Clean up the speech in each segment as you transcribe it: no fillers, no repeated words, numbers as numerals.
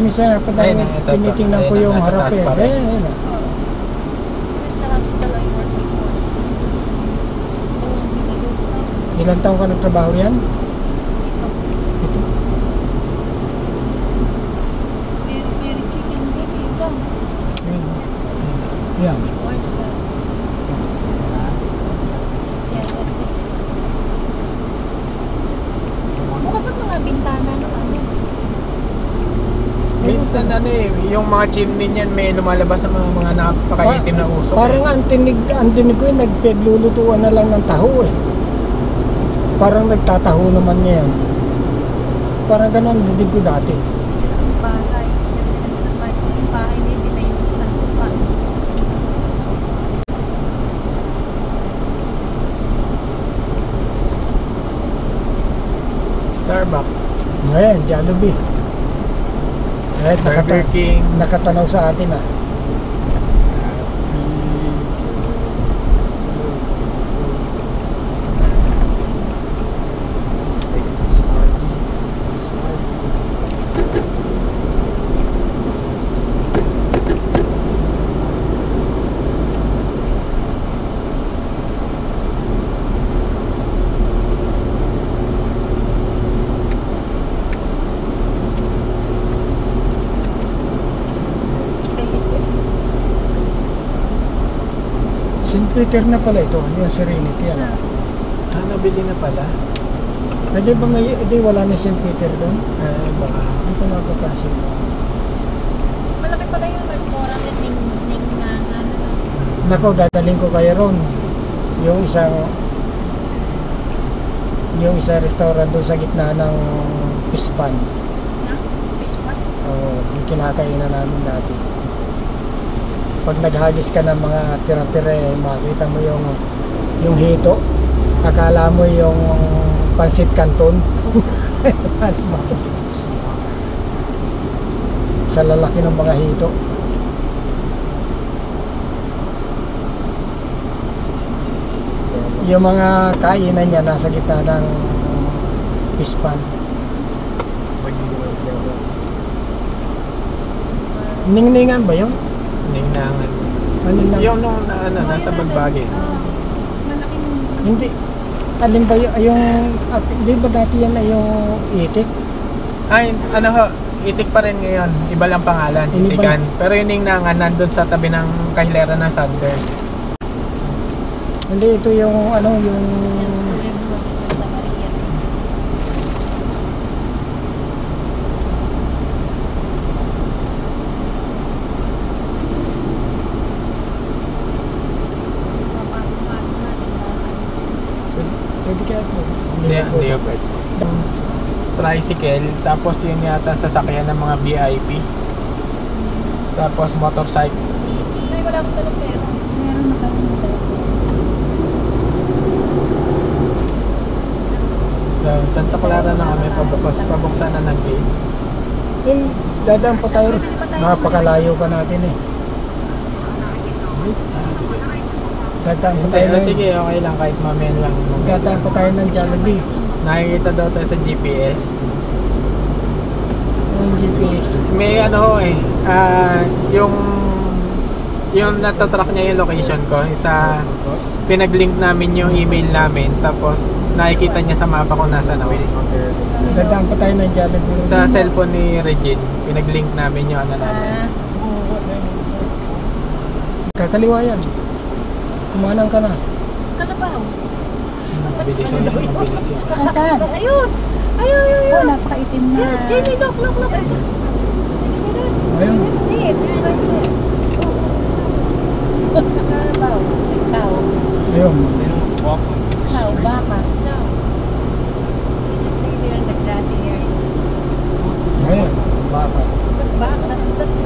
minsan pa Ayun daw na, ito, tinitingnan ito. ko Ayun yung na, nasa harap taas eh. pa rin. Ayun na. Kasi sa hospital I work before. Ilang taon ka nagtrabaho yan? Ito. Very chicken din ito. Ayun. Yan. Or sa... Yeah, that is it. Bukas ang mga bintana no ano. Minsan ano eh, yung mga chimney niyan may lumalabas sa mga napakaitim na usok. Parang ang tinig ko yung nagpeglulutuan na lang ng taho eh. Parang nagtataho naman niya yan. Parang ganun ang dinig ko dati. Ang bahay. Yung bahay na hindi na yung isang lupa. Starbucks, Ayan, Jollibee. Ayan, Burger King. nakatanaw sa atin ah. St. Peter na pala ito, yung Serenity. Ano? Nabili na pala. Pwede ba wala na St. Peter doon? Baka. Hindi ko nagpapansin. Malaki pala yung restaurant at ningangan. Nako, dadaling ko kayo ron. Yung isang restaurant doon sa gitna ng Pispan. Na? Fish pot? Oo, yung kinakainan namin dati. Pag naghagis ka ng mga tira-tira, makita mo yung hito. Akala mo yung pansit canton. Sa lalaki ng mga hito. Yung mga kainan niya nasa gitna ng Pispan. Ningningan ba yun? Ningnangan. Ningningan? Yung nasa bagbagi. Malaking... Hindi. Alin ba yung di ba dati yan ay yung itik? Ay, ano ho, itik pa rin ngayon. Iba lang pangalan, itikan. Pero yung ningnangan nandun sa tabi ng kahilera ng Sanders. Hindi, ito yung yung Pueblo de Santa Maria. pwede kaya ito. Hindi ho pwede. Tricycle, tapos yun yata sasakyan ng mga VIP. Tapos motorcycle. Ay, wala akong dalang pera. Meron na kami dalang pera. Santa Clara na kami, pabuksan na ng gate. Yung dadaan pa tayo. Napakalayo pa natin eh. Dadaan pa tayo ng, Sige, okay lang kahit mamen lang. dadaan pa tayo ng Jollibee. Nakikita daw tayo sa GPS. Yung GPS. May ano ho eh, yung natatrack niya yung location ko, sa pinag-link namin yung email namin, tapos nakikita niya sa mapa kung nasa na. Dadaan pa tayo ng Jollibee. Sa cellphone ni Regine, pinag-link namin yung ano namin. Kakaliwa yan. Kumanang ka na. Kalabaw. Mabilis yun, mabilis yun. Saan? Ayun! Ayun! Oh, napakaitim na. Jamie, look! Did you see that? Ayun. Let's see it. It's right there. Sa Kalabaw. Cow. Ayun. Cow. Baka. No. You just stay there in the grassy area. Ayun. Baka. That's baka. That's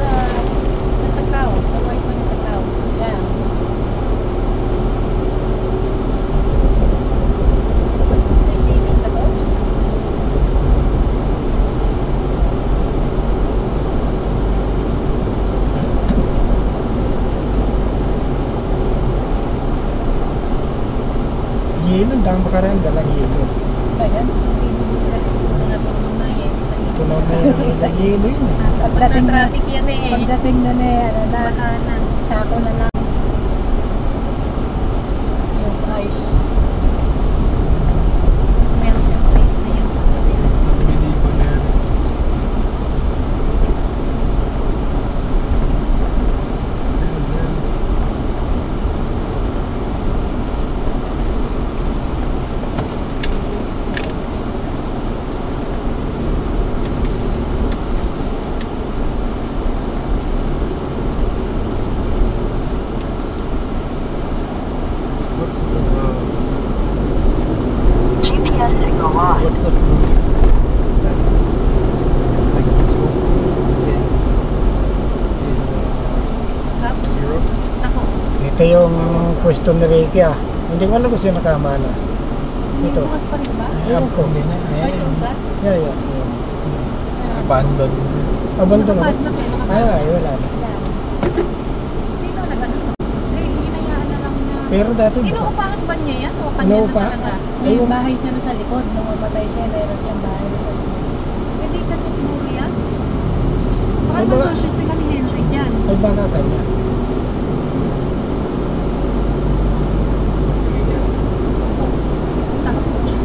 a cow. The white one is a cow. Yeah. Did you say Jamie? It's a horse? Yelo, dami pa ka rin dalang yelo. Ba yan? Hindi mo kasi ito na namin mga yemi sa inyo. Tunaw na yung yelo yun eh. Pagdating na traffic yan eh. Pagdating na ano na, Batanan. sako na lang. Yung ice. Meron yung place na yun. Nabilibo na yan. What's the GPS signal what's lost. the food? That's like tofu in Hap? syrup. Ako. Ito yung pwesto ni Ricky ah. Hindi ko alam kung sino nakama na. May Ito. bukas pa rin ba? Ayan ko. Hindi na. May Ayan. lugar? Yeah, yeah. Abandon. Abandon na. Nakapadlock eh. Ay, Nakapadlock. ay, wala na. Sino nag-ano? Eh, hinayaan na lang na. Pero dati, Inuupahan ba niya yan? O kanya na Inuupahan? talaga? May bahay siya na sa likod. Nung mamatay siya, meron siyang bahay na sa likod. Pwede ka niya siguro yan? Baka Ay, ba- masosyo sila ni Henry dyan. ay baka kanya. Tapos,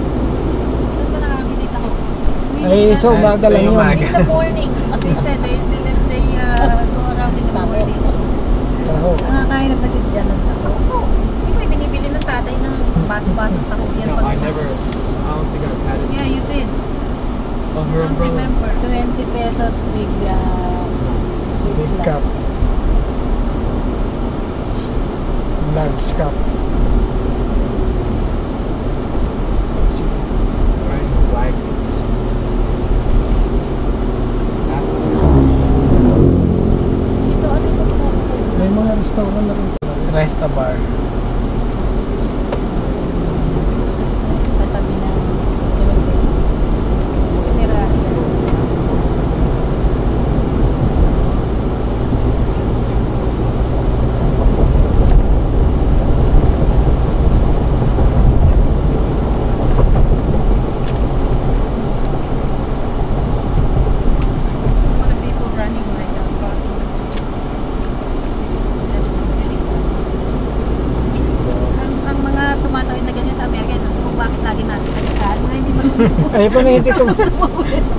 saan ba nakakabili ako? Ay, so umaga lang Ay, yun. umaga. In the morning. They said they go around in the morning. Taho. Nakakain na ba siya dyan ng tako? Oo. Di ba yung binibili ng tatay ng baso-basong taho yan? No, pag- I don't think I've had it. Yeah, you did. Oh, I her don't umbrella. remember. 20 pesos big Big cup. Large cup. She's wearing a flag. That's a Ito, ano ito po? May mga restaurant na rin. Resta bar. Katabi na. Tinirahan. What are people running like crossing the street? That's really ang mga tumatawid na ganyan sa Amerika, kung bakit lagi nasa sagasaan, mga hindi marunong. Ay, pa na hindi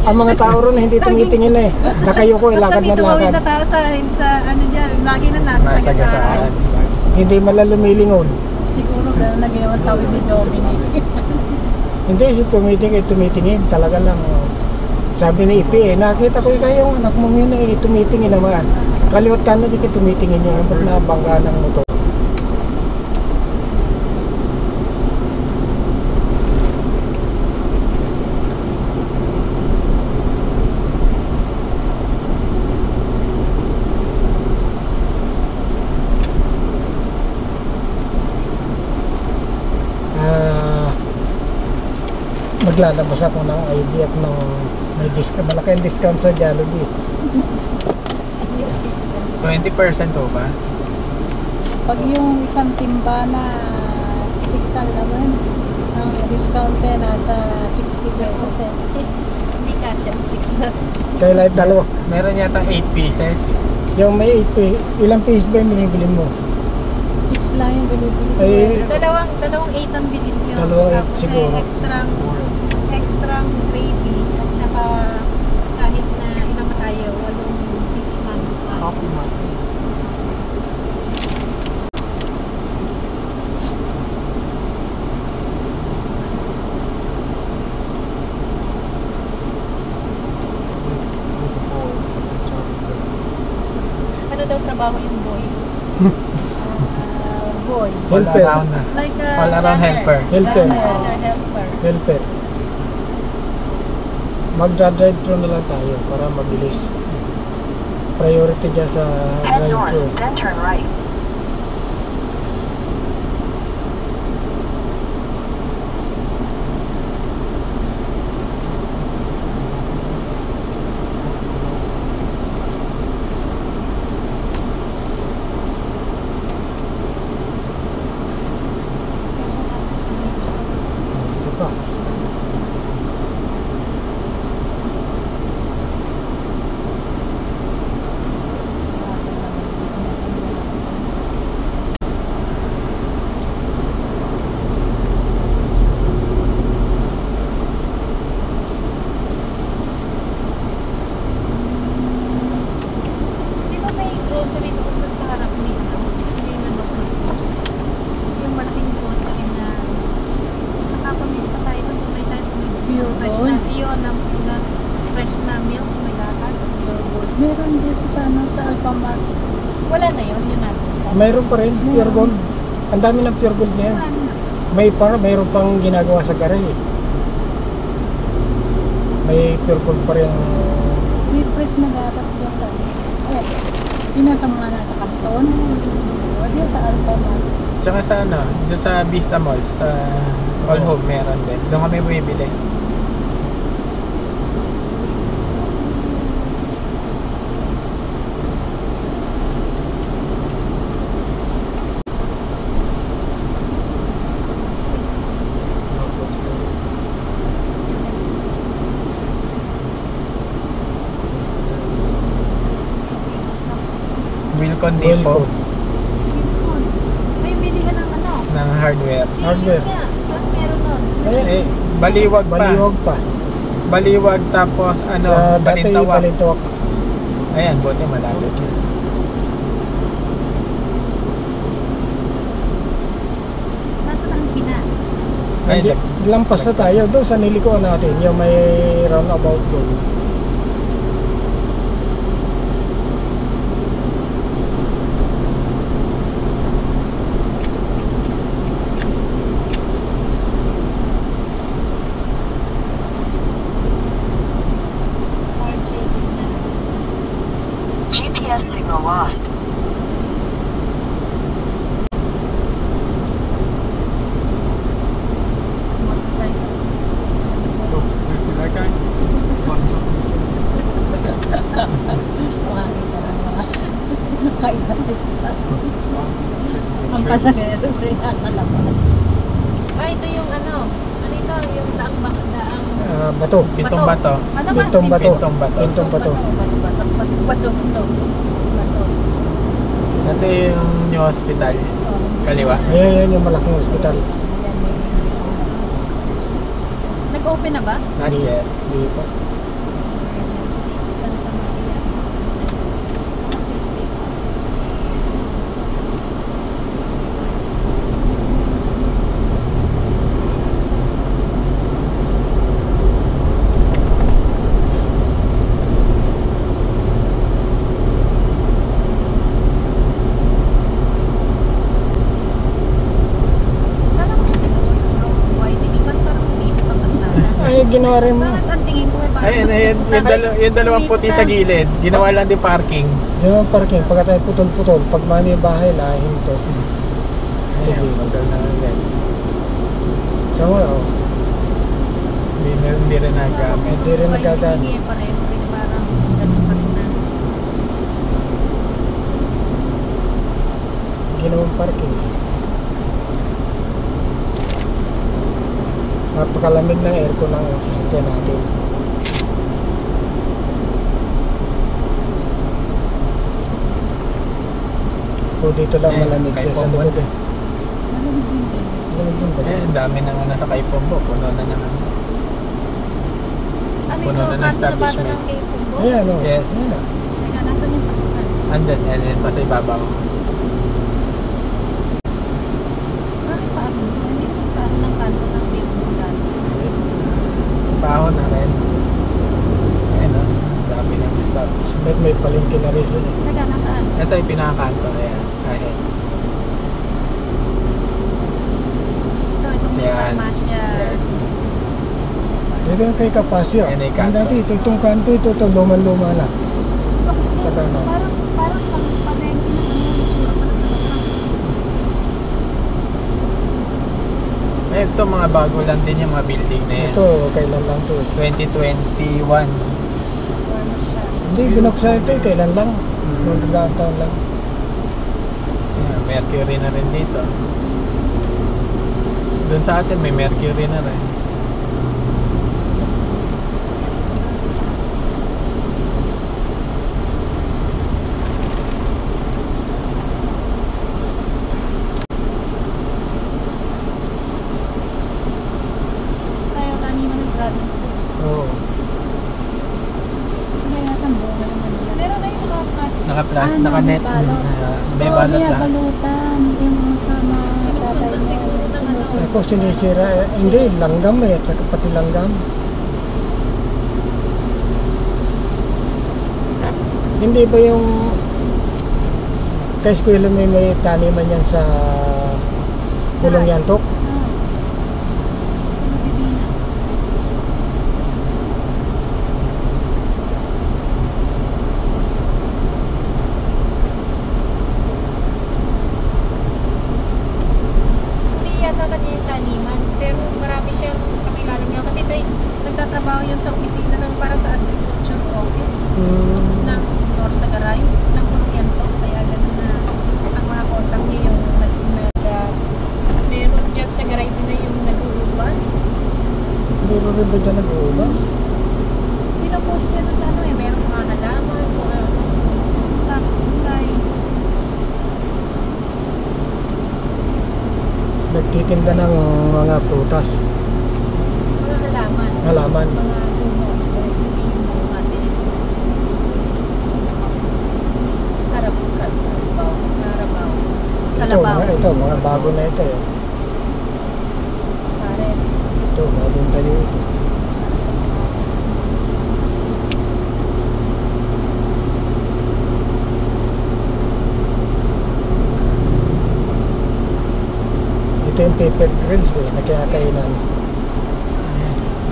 ang mga tao ron hindi tumitingin eh. Nakayuko, Basta lakad may na tumawid lakad. na tao sa ano dyan, lagi na nasa Nasa sagasaan. gasaan. Hindi malalumilingon. Siguro gano'n na ginawa tawid ni Dominic. Hindi siya tumitingin. Talaga lang. Oh. Sabi ni Ipi eh, nakita ko kayo yung anak mo yun eh, tumitingin naman. Kaliwat ka na di ka tumitingin yun. Ba't nabangga ng motor? Maglalabas ako ng ID at ng may discount, malaking discount sa Jollibee. Senior citizen. 20% to ba? Pag yung isang timba na tikal naman, ang discount eh, nasa 60 pesos eh. Hindi kasya, 6 na. Kaya lahat dalawa. Meron yata 8 pieces. Yung may 8 ilang piece ba yung binibili mo? 6 lang yung binibili ko. Ay, Dalawang 8 ang bilhin nyo. Dalawang eight Tapos siguro. extra gravy at saka kahit na ilang tayo, 8 beach mango. Coffee mug. Ano daw trabaho yung boy? Boy. All Helper. around na. Like All around helper. Helper. Helper. Helper. Magdra-drive thru na lang tayo para mabilis. Priority dyan sa Head drive north, thru. then turn right. Ito pa. fresh doon. na, yun, na fresh na milk, may gatas, yogurt. Meron dito sa ano, sa Alphamart. Wala na yun, yun natin. Mayroon pa rin, pure gold. Ang dami ng pure gold niya. Wala na. Mayroon pang ginagawa sa Garay. May pure gold pa rin. May fresh na gatas doon sa yun nasa mga nasa kanton. O diyan sa Alphamart. Tsaka sa ano, doon sa Vista Mall, sa All Home meron din. Doon kami bumibili. Wilcon Depot Gold. Yun. May bili ka ng ano? ng hardware. Sige Hardware. nga, saan meron nun? Ayan, Eh, Baliwag pa. Baliwag pa. Baliwag tapos ano, Sa dati Balintawak. Balintawak. Ayan, buti malapit. Nasaan ang Pinas? Ay, Lampas na tayo doon sa nilikuan natin, yung may roundabout doon. GPS signal lost. Makakita ng mga kaitasip pa. Ang pasahero siya nasa labas. Ah, ito yung ano ito, yung daang daang Bato. Pitong bato. Ano ba? Pintong bato. Pintong bato. Pintong bato. Bato. Ito yung new hospital. Kaliwa. Ayan yung malaking ospital. Nag-open na ba? Not yet. Hindi pa. Santa Maria. Ay, ginawa rin mo. Bakit ang tingin ko may parang... Ayun, yung dalawang puti sa gilid. Ginawa lang din parking. Ginawa parking. Pagka tayo putol-putol, pag mani bahay na, hinto. Ayan, putol na agad. Tama, oh. Hindi rin nagamit. Hindi rin nagagamit. Hindi pareho rin, parang ganun pa rin na. Ginawang parking. Napakalamig ng aircon ng sasakyan natin. O dito lang malamig Kahit kaysa Pombon. loob eh. Malamig din guys. Malamig din ba? Ang dami nang nasa kay Pombo. Puno na naman. Ano Puno ito? na ng Kanto na ba ito establishment. ng kay Pumbo? Ayan o. Yes. Ayan o. Teka, nasan yung pasukan? Andyan, yan pa sa ibabaw. Bakit pa ako? Hindi naman pa ako ng kanto ng kay Pumbo dati. Baho na rin. Ayan o. Dami ng establishment. May palengke na rin sila. Teka, nasaan? Ito yung pinakakanto. Ayan. Ayan. Itong may Yan. farmasya. Ayan. Dito na kay Kapasyo. Ayan ay Ang kanto. dati itong kanto ito luman-luma na. Sa kanan. Parang palengke na ano, itsura pa na sa baba. Ito mga bago lang din yung mga building na yan. Ito, kailan lang to. 2021. Farmasya. Hindi, binuksan ito kailan lang. Noong dalang taon lang. Ayan, Mercury na rin dito. Doon sa atin may Mercury na rin. Tayo kanina nag-dragon fruit. Oo. Kaya yata ang bunga naman nila. Meron na yung mga plastic. Naka-plus, Ano, naka-net. may balot. May Oo, balot kaya lang. balutan. Yung sa mga Sinusundan tatay mo. siguro ng ano. Ako sinisira, hindi, langgam eh, at saka pati langgam. Hindi ba yung kay eskwela may taniman yan sa Pulong Yantok? Ah. Sa Mabibina. Hindi yata kanya yung taniman, pero marami siyang kakilala niya kasi nagtatrabaho yun sa opisina ng para sa agriculture office ng Norsagaray, ng Pulong-Yantok. Kaya gano'n na ang mga contact niya yung meron dyan sa garay din na yung nag-uubas. Meron rin ba dyan nag-uubas? Pinapost niya doon sa ano eh, meron mga halaman, mga tas kulay. Nagtitinda ng mga prutas, Mga halaman. halaman. Mga puno. Hindi yung bunga din. Karabaw. Kalabaw. Ito, mga bago na ito eh. Pares. Ito, bagong tayo ito. Ito yung paper grills eh, na kinakainan.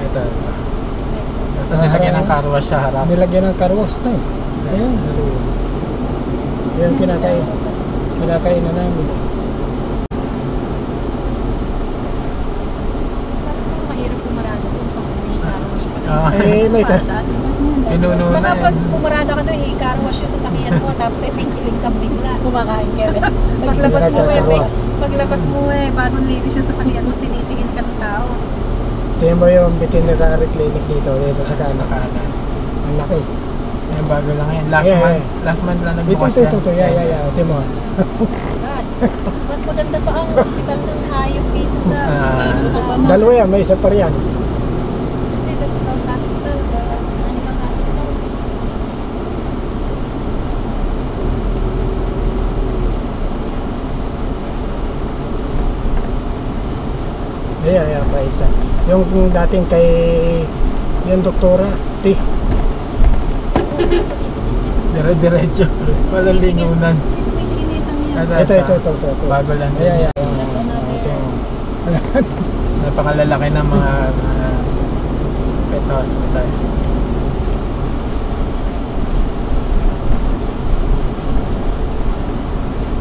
Ito. So, nilagyan ng car wash sa harap. Nilagyan ng karwas na eh. Ayan, halo. Yan kinakainan namin. Parang mahirap pumarada doon pag may car-wash pa. Ah. Eh, may Pinuno na Baka pag yan. pumarada ka doon, i-car-wash yung sasakyan mo, tapos sisingiling ka bigla. Kumakain ka rin. Paglabas mo Nagkakarwas. paglabas mo bagong linis yung sasakyan mo, sinisingil ka ng tao. Tingnan mo yung veterinary clinic dito sa kanan. Nakanan. Ang laki. Yung bago lang yan. Last Yeah, month. yeah. Last month lang Ito, nagbukas ito. Yeah. Tingnan mo. God. Mas maganda pa ang hospital ng hayop kaysa sa Ah. Dalawa yan, may isa pa riyan. Kasi the hospital, the animal hospital. Yeah, pa isa. Yung dating kay yung doktora, T. Dire-diretso. Walang lingunan. May linisang yan. Ito. Bago lang din. Yeah. Napakalalaki ng mga pet hospital.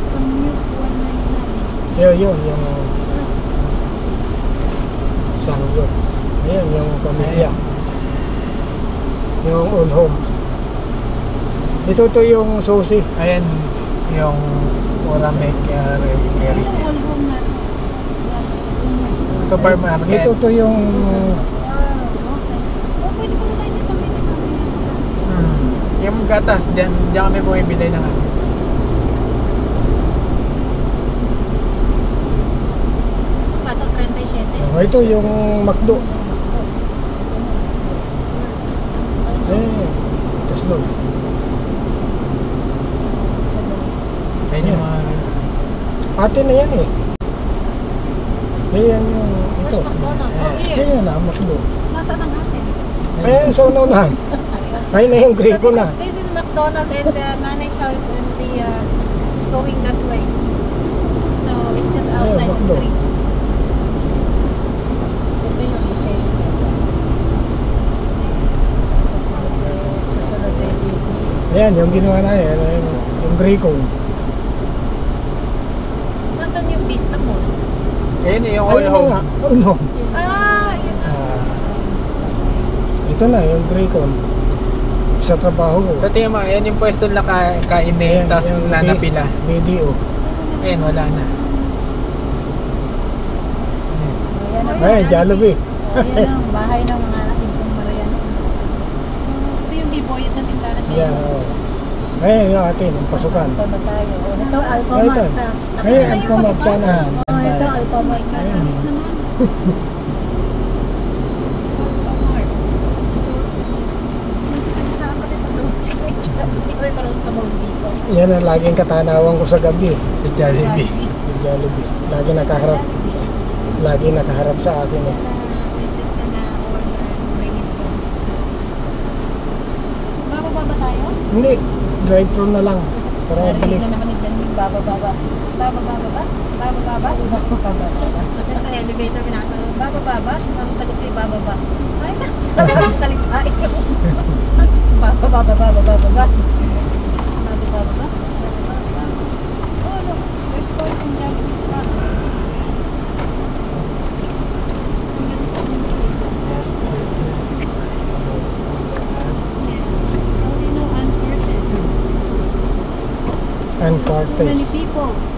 Sa Mute 199. Yung Sangyo. Ayan, yung Camellia. Yung Old Home. Ito yung susi. Ayan, yung Oramek Carry. Yung all home na. Supermarket. Ito yung Oh, pwede pala tayo dito pamili kami. Yung gatas, dyan kami bumibili ng ano. Pato 37. ito yung McDo. Tapos nun. Ayan yung mga... Atin na yan eh. Ayan yung ito. Where's McDonald's? Oh, here. Ayan na, McDo. Nasaan ang atin? Ayan, sa unahan. Ay na yung Greco So na. this is McDonald's and the Nanay's house and the going that way. So it's just outside the McDo. street. Ito yung isa yung susunod na yung Ayan, yung ginawa na yan. Yung Greco. Nasaan yung Vista Mall? Ayan yung Ay, all yung home. nga. Old Home. Ah, yun. Ito na, yung Greco. Sa trabaho ko. Sa tingin mo, ayan yung pwesto na kainin, tapos yung nanapila. BDO. Ayan, wala na. Ayan, Jollibee. Ayan ang bahay ng mga anak yung Mariano. Ito yung B-boy at tindahan niya. Ayan, oh. Ayan yung atin, yung pasukan. Ito na tayo. Ito, Ay, Alphamart. ito. Ayan, Alphamart ka na. Oh, ito, Alphamart na. Ayan. naman. Hindi ko parang tumawag dito. Yan ang laging katanawan ko sa gabi. Sa Jollibee. Yung Jollibee. Lagi nakaharap sa akin eh. We're just gonna order and bring it home. So, bababa ba tayo? Hindi, drive-thru na lang. Pero Narinig bilis. na naman ni Jan yung baba-baba. Baba-baba? Baba-baba? Baba-baba. Sa elevator, pinasa, baba-baba. Ang sagot ko yung baba-baba. Ay, nasa salita yun. Baba-baba. Baba-baba. Oh, look. There's toys in Japanese park. Somebody selling toys. How do you know Ann Curtis? And There's too many Cortez. people.